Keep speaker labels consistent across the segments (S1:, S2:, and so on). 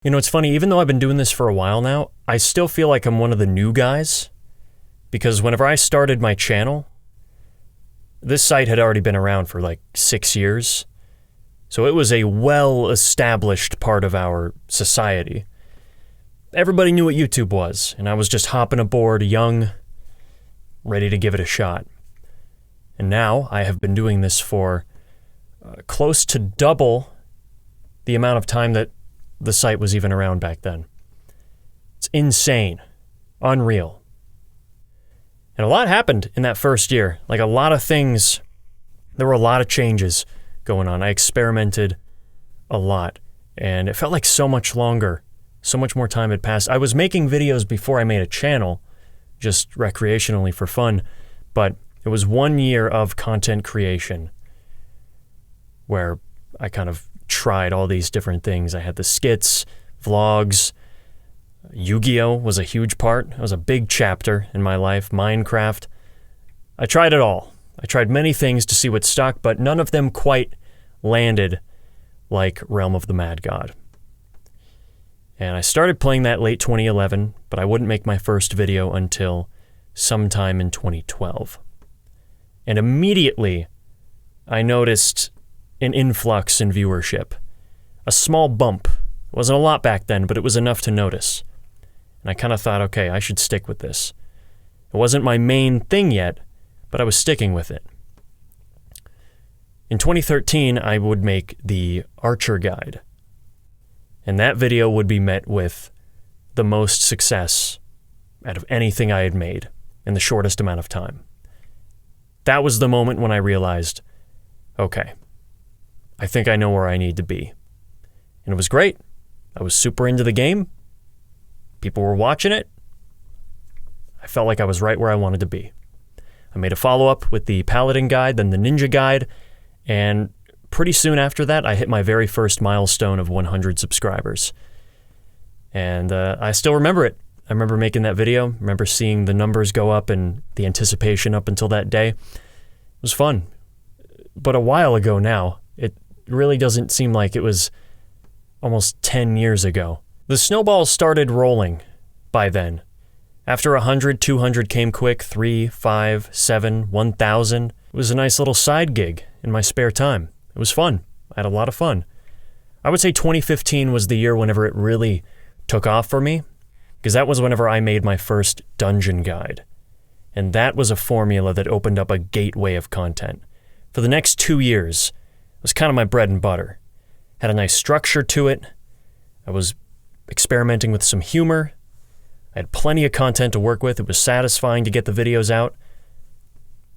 S1: You know, it's funny, even though I've been doing this for a while now, I still feel like I'm one of the new guys, because whenever I started my channel, this site had already been around for like 6 years, so it was a well-established part of our society. Everybody knew what YouTube was, and I was just hopping aboard, young, ready to give it a shot. And now I have been doing this for close to double the amount of time that the site was even around back then. It's insane. Unreal. And a lot happened in that first year. Like a lot of things, there were a lot of changes going on. I experimented a lot, and it felt like so much longer, so much more time had passed. I was making videos before I made a channel, just recreationally for fun, but it was 1 year of content creation where I kind of tried all these different things. I had the skits, vlogs, Yu-Gi-Oh! Was a huge part. It was a big chapter in my life. Minecraft. I tried it all. I tried many things to see what stuck, but none of them quite landed like Realm of the Mad God. And I started playing that late 2011, but I wouldn't make my first video until sometime in 2012. And immediately, I noticed an influx in viewership. A small bump. It wasn't a lot back then, but it was enough to notice. And I kind of thought, okay, I should stick with this. It wasn't my main thing yet, but I was sticking with it. In 2013, I would make the Archer Guide. And that video would be met with the most success out of anything I had made in the shortest amount of time. That was the moment when I realized, okay, I think I know where I need to be. And it was great. I was super into the game. People were watching it. I felt like I was right where I wanted to be. I made a follow-up with the Paladin Guide, then the Ninja Guide, and pretty soon after that, I hit my very first milestone of 100 subscribers. And I still remember it. I remember making that video, remember seeing the numbers go up and the anticipation up until that day. It was fun. But a while ago now, it really doesn't seem like it was almost 10 years ago. The snowball started rolling by then. After 100, 200 came quick, 3, 5, 7, 1,000. It was a nice little side gig in my spare time. It was fun. I had a lot of fun. I would say 2015 was the year whenever it really took off for me, because that was whenever I made my first dungeon guide. And that was a formula that opened up a gateway of content. For the next 2 years, it was kind of my bread and butter. Had a nice structure to it. I was experimenting with some humor. I had plenty of content to work with. It was satisfying to get the videos out.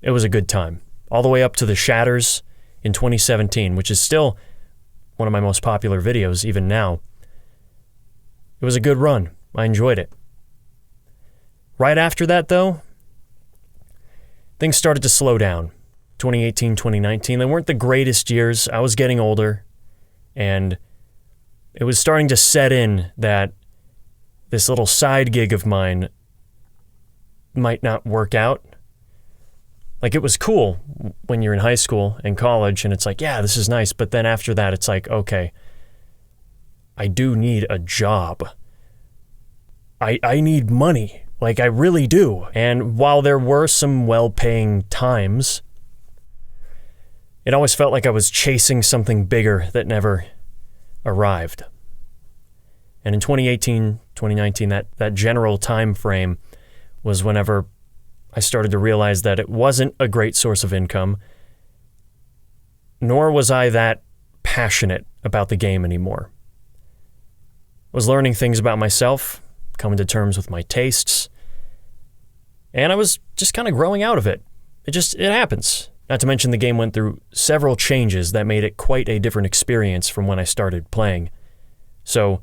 S1: It was a good time. All the way up to the Shatters in 2017, which is still one of my most popular videos, even now. It was a good run. I enjoyed it. Right after that, though, things started to slow down. 2018, 2019, they weren't the greatest years. I was getting older, and it was starting to set in that this little side gig of mine might not work out. Like, it was cool when you're in high school and college, and it's like, yeah, this is nice. But then after that, it's like, okay, I do need a job. I need money. Like, I really do. And while there were some well-paying times, it always felt like I was chasing something bigger that never arrived. And in 2018, 2019, that general time frame was whenever I started to realize that it wasn't a great source of income, nor was I that passionate about the game anymore. I was learning things about myself, coming to terms with my tastes, and I was just kind of growing out of it. It happens. Not to mention the game went through several changes that made it quite a different experience from when I started playing. So,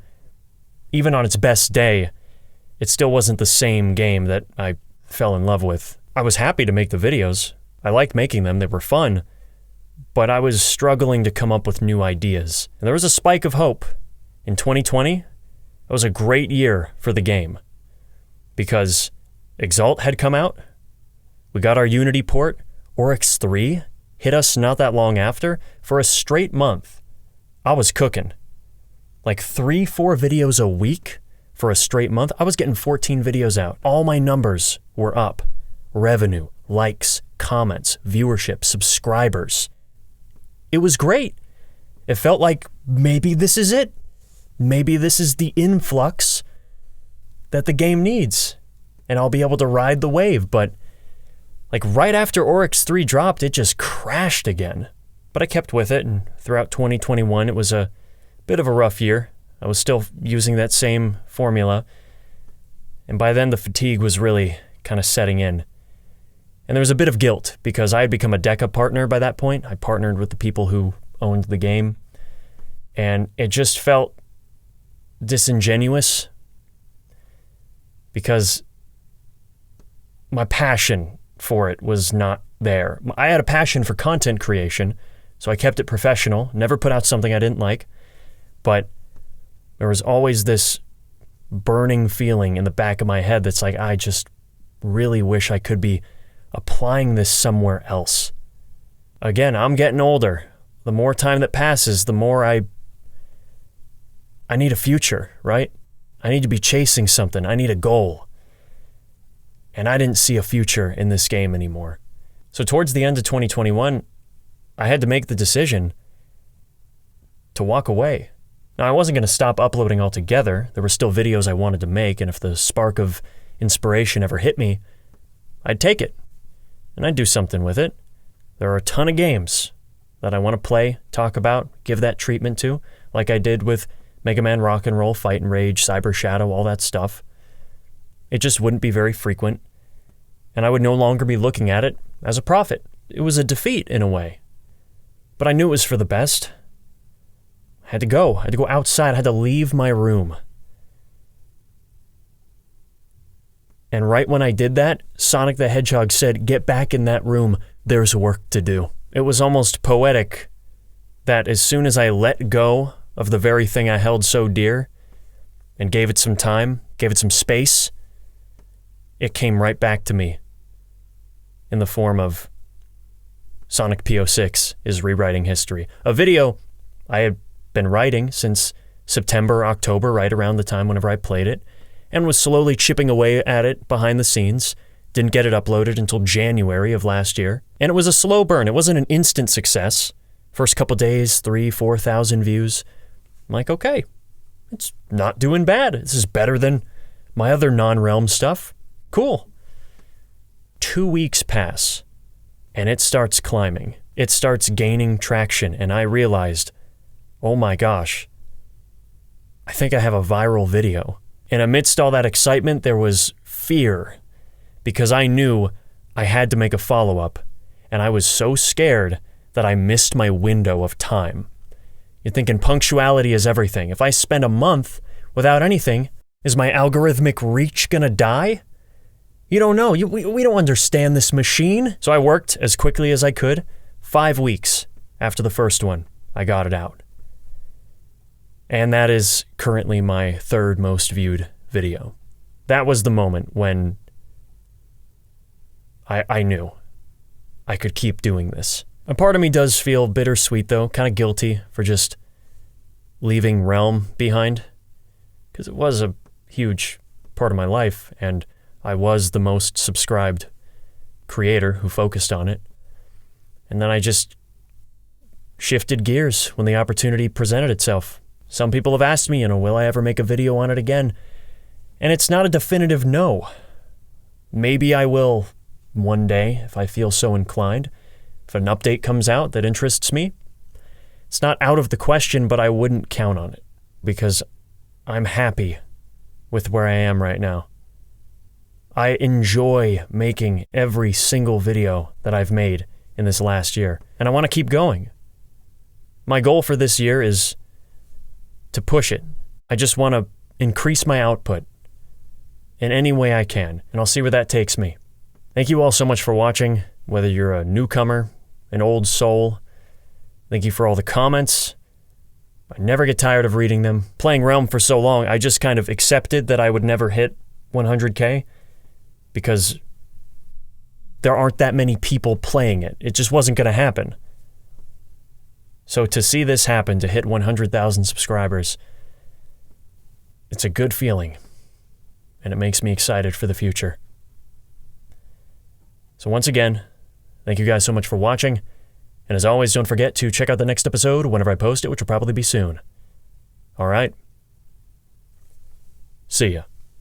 S1: even on its best day, it still wasn't the same game that I fell in love with. I was happy to make the videos. I liked making them. They were fun. But I was struggling to come up with new ideas. And there was a spike of hope. In 2020, it was a great year for the game. Because Exalt had come out. We got our Unity port. Oryx 3 hit us not that long after. For a straight month, I was cooking. like 3-4 videos a week for a straight month. I was getting 14 videos out. All my numbers were up. Revenue, likes, comments, viewership, subscribers. It was great. It felt like maybe this is it. Maybe this is the influx that the game needs, and I'll be able to ride the wave. But like right after Oryx 3 dropped, it just crashed again. But I kept with it, and throughout 2021, it was a bit of a rough year. I was still using that same formula, and by then the fatigue was really kind of setting in. And there was a bit of guilt because I had become a Deca partner by that point. I partnered with the people who owned the game, and it just felt disingenuous because my passion for it was not there. I had a passion for content creation, so I kept it professional, never put out something I didn't like, but there was always this burning feeling in the back of my head that's like, I just really wish I could be applying this somewhere else. Again, I'm getting older. The more time that passes, the more I need a future, right? I need to be chasing something. I need a goal. And I didn't see a future in this game anymore. So towards the end of 2021, I had to make the decision to walk away. Now, I wasn't going to stop uploading altogether. There were still videos I wanted to make, and if the spark of inspiration ever hit me, I'd take it, and I'd do something with it. There are a ton of games that I want to play, talk about, give that treatment to, like I did with Mega Man Rock and Roll, Fight and Rage, Cyber Shadow, all that stuff. It just wouldn't be very frequent, and I would no longer be looking at it as a profit. It was a defeat in a way, but I knew it was for the best. I had to go outside, I had to leave my room. And right when I did that, Sonic the Hedgehog said, "Get back in that room, there's work to do." It was almost poetic that as soon as I let go of the very thing I held so dear and gave it some time, gave it some space, it came right back to me in the form of Sonic P06 is Rewriting History. A video I had been writing since September, October, right around the time whenever I played it, and was slowly chipping away at it behind the scenes. Didn't get it uploaded until January of last year. And it was a slow burn. It wasn't an instant success. First couple days, 3,000-4,000 views. I'm like, okay, it's not doing bad. This is better than my other non-Realm stuff. Cool. 2 weeks pass, and it starts climbing. It starts gaining traction, and I realized, oh my gosh, I think I have a viral video. And amidst all that excitement, there was fear, because I knew I had to make a follow-up, and I was so scared that I missed my window of time. You're thinking punctuality is everything. If I spend a month without anything, is my algorithmic reach gonna die? You don't know. We don't understand this machine. So I worked as quickly as I could. 5 weeks after the first one, I got it out. And that is currently my third most viewed video. That was the moment when I knew I could keep doing this. A part of me does feel bittersweet though, kind of guilty for just leaving Realm behind, because it was a huge part of my life, and I was the most subscribed creator who focused on it. And then I just shifted gears when the opportunity presented itself. Some people have asked me, will I ever make a video on it again? And it's not a definitive no. Maybe I will one day if I feel so inclined. If an update comes out that interests me. It's not out of the question, but I wouldn't count on it because I'm happy with where I am right now. I enjoy making every single video that I've made in this last year, and I want to keep going. My goal for this year is to push it. I just want to increase my output in any way I can, and I'll see where that takes me. Thank you all so much for watching, whether you're a newcomer, an old soul. Thank you for all the comments. I never get tired of reading them. Playing Realm for so long, I just kind of accepted that I would never hit 100K because there aren't that many people playing it. It just wasn't going to happen. So to see this happen, to hit 100,000 subscribers, It's a good feeling, and it makes me excited for the future. So once again, thank you guys so much for watching, and as always, don't forget to check out the next episode whenever I post it, which will probably be soon. All right. See ya.